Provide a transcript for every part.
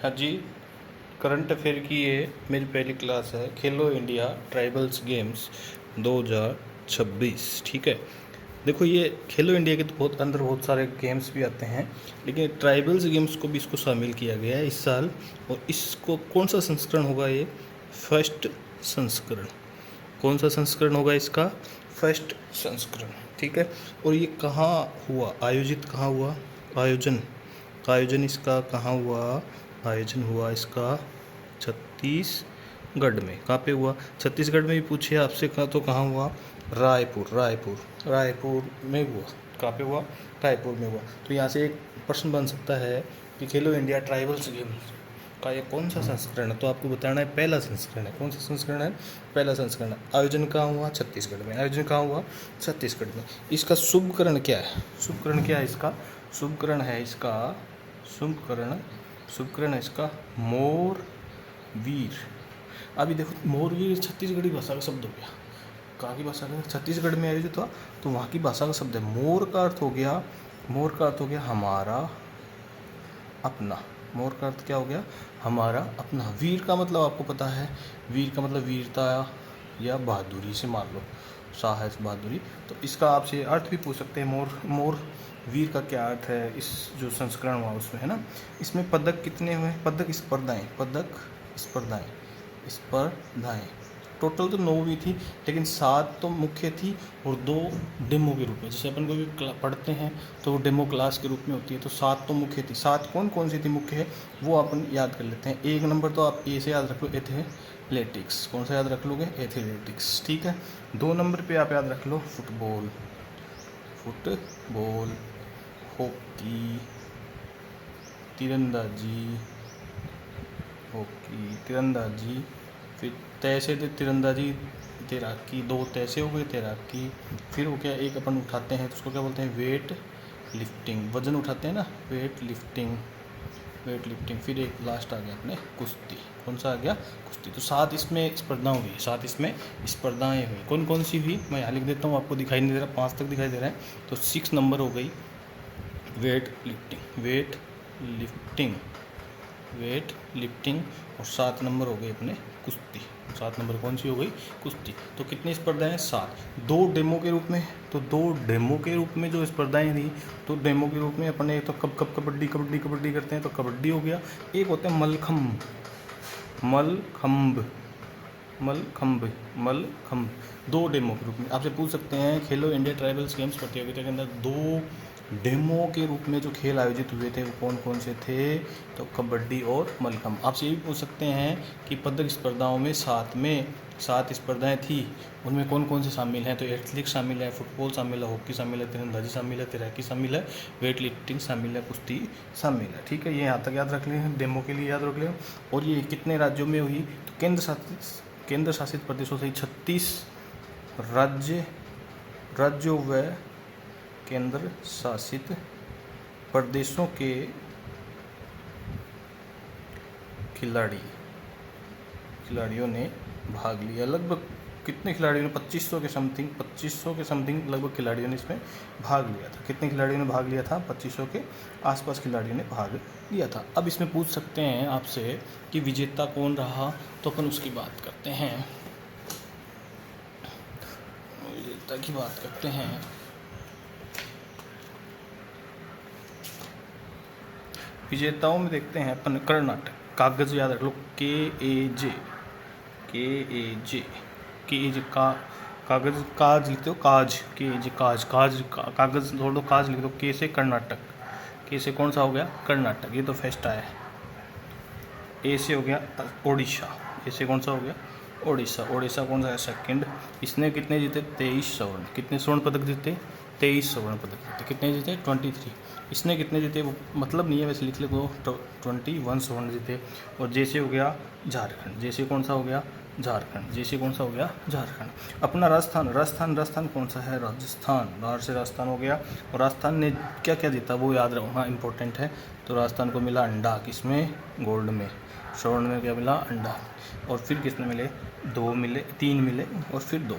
हाँ जी, current affair की ये मेरी पहली क्लास है, खेलो इंडिया ट्राइबल्स गेम्स 2026। ठीक है, देखो ये खेलो इंडिया के तो बहुत सारे गेम्स भी आते हैं, लेकिन ट्राइबल्स गेम्स को भी इसको शामिल किया गया है इस साल। और इसको कौन सा संस्करण होगा? ये फर्स्ट संस्करण। कौन सा संस्करण होगा इसका? फर्स्ट संस्करण। ठीक है, और ये कहाँ हुआ, आयोजित कहाँ हुआ? आयोजन इसका कहाँ हुआ? आयोजन हुआ इसका छत्तीसगढ़ में। कहाँ पे हुआ? छत्तीसगढ़ में भी पूछे आपसे, कहाँ तो कहाँ हुआ? रायपुर में हुआ। कहाँ पे हुआ? रायपुर में हुआ। तो यहाँ से एक प्रश्न बन सकता है कि खेलो इंडिया ट्राइबल्स गेम्स का ये कौन सा संस्करण है? तो आपको बताना है पहला संस्करण है। कौन सा संस्करण है? पहला संस्करण। आयोजन कहाँ हुआ? छत्तीसगढ़ में। आयोजन कहाँ हुआ? छत्तीसगढ़ में। इसका शुभकरण क्या है? शुभकरण क्या है इसका? शुभकरण है इसका शुभकरण है इसका मोर वीर। अभी देखो, मोर वीर छत्तीसगढ़ी भाषा का शब्द हो गया। कहाँ की भाषा का? छत्तीसगढ़ में आयोजित हुआ तो वहाँ की भाषा का शब्द है। मोर का अर्थ हो गया हमारा अपना। मोर का अर्थ क्या हो गया? हमारा अपना। वीर का मतलब आपको पता है, वीर का मतलब वीरता या बहादुरी से मान लो, साहस, बहादुरी। तो इसका आपसे अर्थ भी पूछ सकते हैं, मोर वीर का क्या अर्थ है इस जो संस्करण हुआ उसमें, है ना। इसमें पदक कितने हुए? पदक स्पर्धाएं टोटल तो 9 भी थी, लेकिन 7 तो मुख्य थी और 2 डेमो के रूप में। जैसे अपन को भी पढ़ते हैं तो वो डेमो क्लास के रूप में होती है। तो 7 तो मुख्य थी। 7 कौन कौन सी थी मुख्य है वो अपन याद कर लेते हैं। 1 नंबर तो आप ए से याद रख लो, एथलेटिक्स। कौन सा याद रख लोगे? एथलेटिक्स। ठीक है। 2 नंबर पे आप याद रख लो फुटबॉल, हॉकी, तीरंदाजी, फिर तैसे थे तिरंदाजी, तैराकी। 2 तैसे हो गए, तैराकी। फिर वो क्या, एक अपन उठाते हैं तो उसको क्या बोलते हैं? Weight lifting. वजन उठाते हैं ना, वेट लिफ्टिंग। फिर एक लास्ट आ गया अपने कुश्ती। कौन सा आ गया? कुश्ती। तो 7 इसमें स्पर्धाएं हुई। कौन कौन सी हुई मैं यहाँ लिख देता हूँ, आपको दिखाई नहीं दे रहा, 5 तक दिखाई दे रहा है। तो 6 नंबर हो गई वेट लिफ्टिंग और 7 नंबर हो गई अपने कुश्ती। 7 नंबर कौन सी हो गई? कुश्ती। तो कितनी स्पर्धाएं हैं? 7। 2 डेमो के रूप में। तो 2 डेमो के रूप में जो स्पर्धाएं थी, तो डेमो के रूप में अपने तो कब कबड्डी करते हैं, तो कबड्डी हो गया। एक होता है मलखम्ब। 2 डेमो के रूप में। आपसे पूछ सकते हैं खेलो इंडिया ट्राइबल्स गेम्स प्रतियोगिता के अंदर 2 डेमो के रूप में जो खेल आयोजित हुए थे वो कौन कौन से थे? तो कबड्डी और मलखम्ब। आपसे ये भी पूछ सकते हैं कि पदक स्पर्धाओं में 7 स्पर्धाएं थी, उनमें कौन कौन से शामिल हैं? तो एथलेटिक्स शामिल है, फुटबॉल शामिल है, हॉकी शामिल है, तीरंदाजी शामिल है, तैराकी शामिल है, वेट लिफ्टिंग शामिल है, कुश्ती शामिल है। ठीक है, ये यहाँ तक याद रख लें, डेमो के लिए याद रख लें। और ये कितने राज्यों में हुई? तो केंद्र शासित प्रदेशों से 36 राज्यों व केंद्र शासित प्रदेशों के खिलाड़ियों ने भाग लिया। लगभग कितने खिलाड़ियों ने? 2500 के समथिंग लगभग खिलाड़ियों ने इसमें भाग लिया था। कितने खिलाड़ियों ने भाग लिया था? 2500 के आसपास खिलाड़ियों ने भाग लिया था। अब इसमें पूछ सकते हैं आपसे कि विजेता कौन रहा, तो अपन उसकी बात करते हैं। विजेता की बात करते हैं। विजेताओं में देखते हैं अपन कर्नाटक। कागज याद रख लो, KAJ का कागज, काज लिखते हो, कागज छोड़ दो, काज लिख दो। के से कर्नाटक। के से कौन सा हो गया? कर्नाटक, ये तो फर्स्ट आया है। ए से हो गया ओडिशा। ए से कौन सा हो गया? ओडिशा कौन सा है? सेकंड। इसने कितने जीते? 23 स्वर्ण। कितने स्वर्ण पदक जीते? 23 स्वर्ण पदक जीते। कितने जीते? 23। इसने कितने जीते वो मतलब नहीं है, वैसे लिख ले तो 21 स्वर्ण जीते। और जैसे हो गया झारखंड। जैसे कौन सा हो गया? झारखंड। अपना राजस्थान कौन सा है? राजस्थान। से राजस्थान हो गया। और राजस्थान ने क्या क्या जीता वो याद रखना इंपॉर्टेंट है। तो राजस्थान को मिला अंडा। किसमें? गोल्ड में। स्वर्ण में क्या मिला? अंडा। और फिर किसने मिले? 2 मिले, 3 मिले और फिर 2।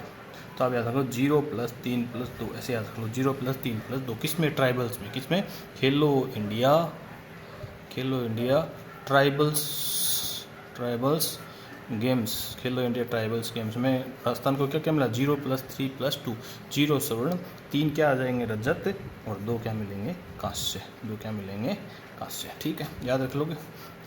तो आप याद रखो 0 + 3 + 2, ऐसे याद रख लो 0 + 3 + 2। किस में? ट्राइबल्स में। किस में? खेलो इंडिया ट्राइबल्स गेम्स, खेलो इंडिया ट्राइबल्स गेम्स में राजस्थान को क्या क्या मिला, 0+3+2, 0 स्वर्ण, 3 क्या आ जाएंगे रजत, और 2 क्या मिलेंगे कांस्य, 2 क्या मिलेंगे कांस्य। ठीक है, याद रख लोगे,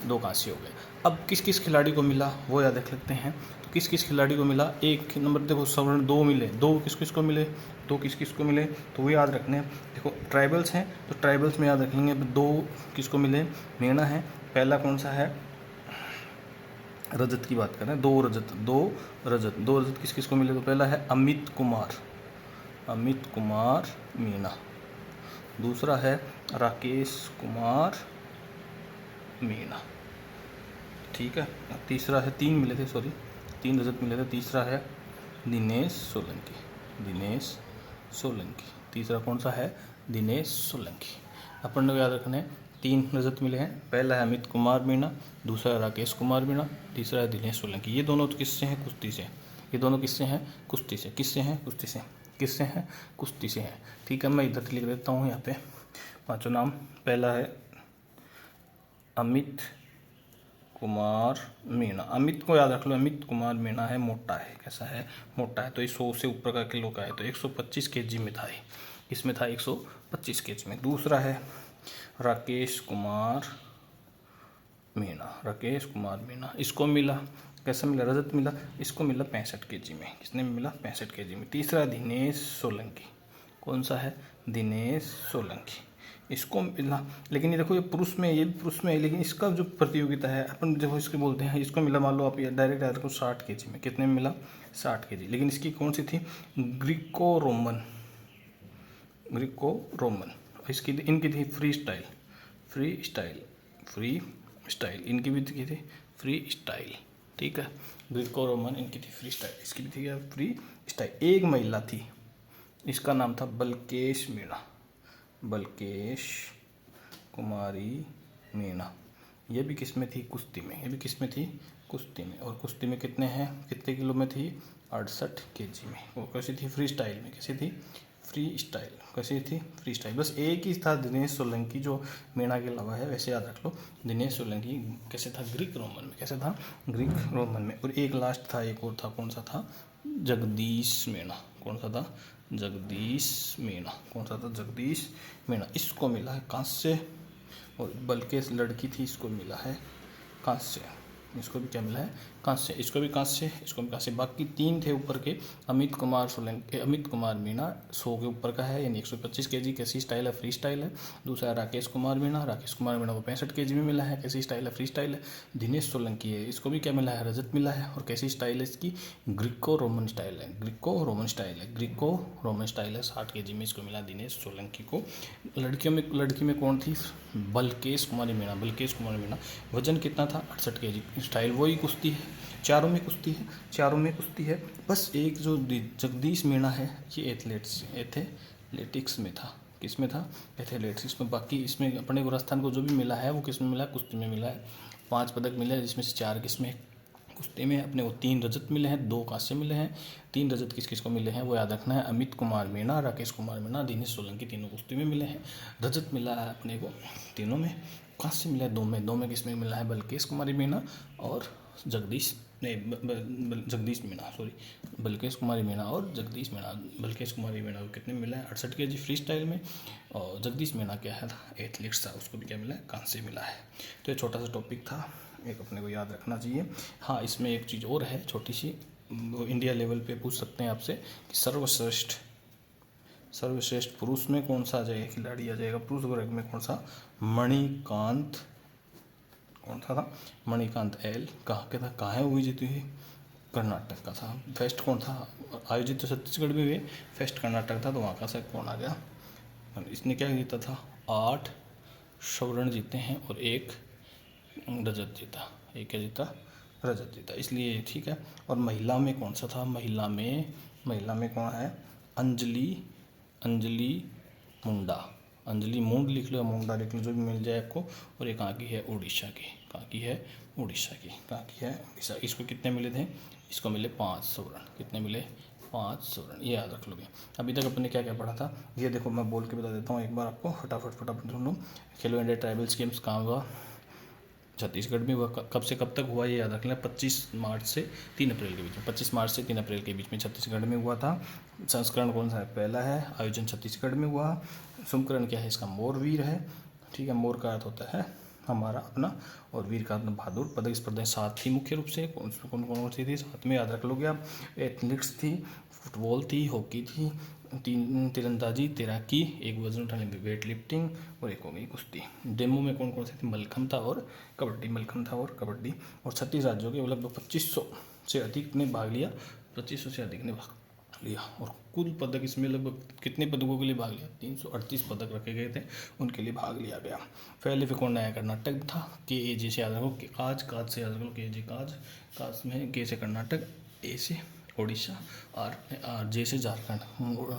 2 कांस्य हो गए। अब किस किस खिलाड़ी को मिला वो याद रख लेते हैं। तो किस किस खिलाड़ी को मिला, एक नंबर देखो स्वर्ण 2 मिले, 2 किस किस को मिले, 2 किस किस को मिले, तो वो याद रखने हैं। देखो ट्राइबल्स हैं तो ट्राइबल्स में याद रख लेंगे, 2 किसको मिले, मीणा है। पहला कौन सा है, रजत की बात करें, 2 रजत, 2 रजत किस किस को मिले, तो पहला है अमित कुमार मीणा, दूसरा है राकेश कुमार मीणा। ठीक है, तीसरा है, 3 मिले थे, सॉरी 3 रजत मिले थे, तीसरा है दिनेश सोलंकी, तीसरा कौन सा है, दिनेश सोलंकी। अपन को याद रखना है 3 रजत मिले हैं, पहला है अमित कुमार मीणा, दूसरा है राकेश कुमार मीणा, तीसरा है दिनेश सोलंकी। ये दोनों तो किससे हैं, कुश्ती से, ये दोनों किससे हैं, कुश्ती से, किससे हैं, कुश्ती से, किससे हैं, कुश्ती से हैं। ठीक है, मैं इधर लिख देता हूँ यहाँ पे पांचों नाम। पहला है अमित कुमार मीणा, अमित को याद रख लो, अमित कुमार मीणा है, मोटा है, कैसा है, मोटा है, तो ये 100 से ऊपर का किलो का है, तो 125 kg में था, इसमें था 125 kg में। दूसरा है राकेश कुमार मीणा, इसको मिला, कैसा मिला, रजत मिला, इसको मिला 65 kg में, किसने मिला, 65 kg में। तीसरा दिनेश सोलंकी, कौन सा है, दिनेश सोलंकी, इसको मिला, लेकिन ये देखो ये पुरुष में, ये पुरुष में है, लेकिन इसका जो प्रतियोगिता है अपन देखो इसके बोलते हैं, इसको मिला, मान लो आप ये डायरेक्ट याद रखो 60 kg में, कितने में मिला, 60 kg, लेकिन इसकी कौन सी थी, ग्रीको रोमन, इसकी इनकी थी फ्री स्टाइल, इनकी भी थी फ्री स्टाइल। ठीक है, ग्रीको रोमन इनकी थी फ्री स्टाइल, इसकी भी थी क्या, फ्री स्टाइल। एक महिला थी, इसका नाम था बलकेश कुमारी मीणा, ये भी किस में थी, कुश्ती में, ये भी किस में थी, कुश्ती में, और कुश्ती में कितने हैं, कितने किलो में थी, 68 kg में। वो कैसी थी, फ्री स्टाइल में, कैसी थी, फ्री स्टाइल, कैसी थी, फ्री स्टाइल। बस एक ही था दिनेश सोलंकी जो मीणा के अलावा है, वैसे याद रख लो, दिनेश सोलंकी कैसे था, ग्रीक रोमन में, कैसे था, ग्रीक रोमन में। और एक लास्ट था, एक और था, कौन सा था, जगदीश मीणा, कौन सा था, जगदीश मीणा, इसको मिला है कांस्य। और बल्कि लड़की थी, इसको मिला है कांस्य, इसको भी क्या मिला है, कांस्य, इसको भी कांस्य, इसको भी कांस्य। बाकी 3 थे ऊपर के, अमित कुमार मीणा 100 के ऊपर का है, यानी 125 kg, कैसी स्टाइल है, फ्री स्टाइल है। दूसरा राकेश कुमार मीणा को 65 kg में मिला है, कैसी स्टाइल है, फ्री स्टाइल है। दिनेश सोलंकी है, इसको भी क्या मिला है, रजत मिला है, और कैसी स्टाइल है इसकी, ग्रीको रोमन स्टाइल है, 60 kg में इसको मिला दिनेश सोलंकी को। लड़की में कौन थी, बलकेश कुमारी मीणा, वजन कितना था, 68 kg, स्टाइल वही कुश्ती है, चारों में कुश्ती है। बस एक जो जगदीश मीणा है, ये एथलेटिक्स में था, किस में था, एथलेटिक्स में। बाकी इसमें अपने को राजस्थान को जो भी मिला है वो किस में मिला है, कुश्ती में मिला है। 5 पदक मिले हैं, जिसमें से 4 किसमें, कुश्ती में। अपने को 3 रजत मिले हैं, 2 कांस्य मिले हैं। 3 रजत किस किस को मिले हैं वो याद रखना है, अमित कुमार मीणा, राकेश कुमार मीणा, दिनेश सोलंकी, तीनों कुश्ती में मिले हैं। रजत मिला है अपने को तीनों में, कांस्य मिला है 2 में किस में मिला है, बलकेश कुमारी मीणा और बलकेश कुमारी मीणा और जगदीश मीणा। बलकेश कुमारी मीणा को कितने मिला है, 68 kg फ्री स्टाइल में, और जगदीश मीणा क्या है, एथलीट्स था, उसको भी क्या मिला है, कांस्य मिला है। तो ये छोटा सा टॉपिक था, एक अपने को याद रखना चाहिए। हाँ, इसमें एक चीज़ और है छोटी सी, वो इंडिया लेवल पे पूछ सकते हैं आपसे कि सर्वश्रेष्ठ पुरुष में कौन सा आ जाएगा, खिलाड़ी आ जाएगा, पुरुष वर्ग में कौन सा, मणिकांत एल, कहाँ के था, कहाँ है हुई जीती हुई, कर्नाटक का था। फेस्ट कौन था, आयोजित तो छत्तीसगढ़ में हुए, फेस्ट कर्नाटक था, तो वहाँ का से कौन आ गया, इसने क्या जीता था, 8 स्वर्ण जीते हैं और 1 रजत जीता, रजत जीता, इसलिए ठीक है। और महिला में कौन सा था, महिला में कौन है, अंजलि मुंड लिख लो, मुंडा लिख लो, जो भी मिल जाए आपको। और ये कहाँ की है, उड़ीसा की, इसको कितने मिले थे, इसको मिले 5 स्वर्ण, कितने मिले, 5 स्वर्ण, ये याद रख लोगे। अभी तक अपने क्या क्या पढ़ा था, ये देखो मैं बोल के बता देता हूँ एक बार आपको, फटाफट सुन लो। खेलो इंडिया ट्राइबल्स गेम्स कहाँ हुआ, छत्तीसगढ़ में हुआ कब से कब तक हुआ ये याद रखना, 25 मार्च से 3 अप्रैल के बीच में, 25 मार्च से 3 अप्रैल के बीच में छत्तीसगढ़ में हुआ था। संस्करण कौन सा है, पहला है। आयोजन छत्तीसगढ़ में हुआ। शुभकरण क्या है इसका, मोरवीर है। ठीक है, मोर का अर्थ होता है हमारा अपना, और वीर का अपना बहादुर। पदक स्पर्धाएं 7 थी मुख्य रूप से, कौन कौन सी थी, 7 में याद रख लोगे आप। एथलेटिक्स थी, फुटबॉल थी, हॉकी थी, 3 तीरंदाजी, तैराकी, 1 वजन उठाने में वेट लिफ्टिंग, और 1 हो गई कुश्ती। डेमो में कौन कौन से थे, मलखम था और कबड्डी, मलखम था और कबड्डी। और 36 राज्यों के लगभग 2500 से अधिक ने भाग लिया, 2500 से अधिक ने भाग लिया। और कुल पदक इसमें लगभग कितने पदकों के लिए भाग लिया, 338 पदक रखे गए थे, उनके लिए भाग लिया गया। पहले फिर कौन नया कर्नाटक था, के ए जे से याद रखो, काज, काज से याद रखो, के जे काज, काज में के से कर्नाटक, ए से उड़ीसा, और जे से झारखंड।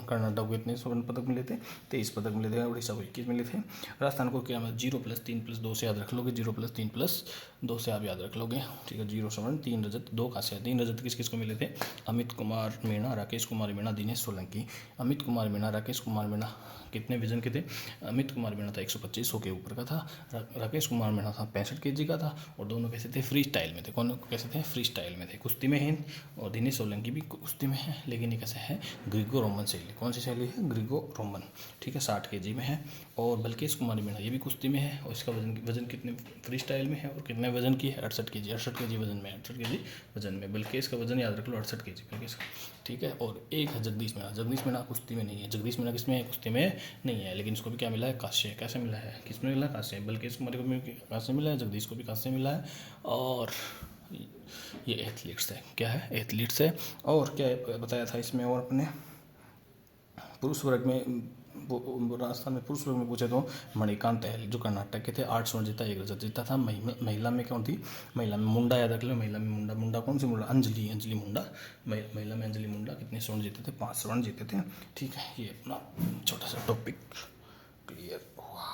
कर्नाटक को इतने स्वर्ण पदक मिले थे, 23 पदक मिले थे, उड़ीसा को 21 मिले थे। राजस्थान को क्या, 0+3+2 से याद रख लोगे, 0+3+2 से आप याद रख लोगे। ठीक है, 0 स्वर्ण, 3 रजत, 2 कांस्य। 3 रजत किस किस को मिले थे, अमित कुमार मीणा, राकेश कुमार मीणा, दिनेश सोलंकी। अमित कुमार मीणा, राकेश कुमार मीणा कितने वजन के थे, अमित कुमार मीणा था 125 के ऊपर का था, राकेश कुमार मीणा था 65 kg का था, और दोनों कैसे थे, फ्री स्टाइल में थे। कौन कैसे थे, फ्री स्टाइल में थे। कुश्ती में है, और दिनेश सोलंकी भी कुश्ती में है, लेकिन ये कैसे है, ग्रीको रोमन शैली। कौन सी शैली है, ग्रीको रोमन। ठीक है, 60 kg में है। और बल्केश कुमार मीणा ये भी कुश्ती में है, और इसका वजन कितने, फ्री स्टाइल में है, और कितने वजन की है, 68 kg, 68 kg वजन में, 68 kg वजन में। बल्केश का वजन याद रख लो, 68 kg बल्केश का। ठीक है, और एक है जगदीश मीणा। जगदीश मीणा कुश्ती में नहीं है, जगदीश मीणा किसमें है, कुश्ती में नहीं है, लेकिन इसको भी क्या मिला है, कांस्य। कैसे मिला है, किसमें मिला है, कांस्य। बल्केश कुमार को भी कांस्य मिला है, जगदीश को भी कांस्य मिला है। और ये एथलीट्स है, क्या है, एथलीट्स है। और क्या बताया था इसमें, और अपने पुरुष वर्ग में, राजस्थान में पुरुष वर्ग में पूछे तो मणिकांत है जो कर्नाटक के थे, 8 स्वर्ण जीता, 1 रजत जीता था। महिला में कौन थी, महिला में मुंडा याद रख लो, महिला में मुंडा। मुंडा कौन सी मुंडा, अंजलि मुंडा। महिला में अंजलि मुंडा कितने स्वर्ण जीते थे, 5 स्वर्ण जीते थे। ठीक है, ये अपना छोटा सा टॉपिक क्लियर हुआ।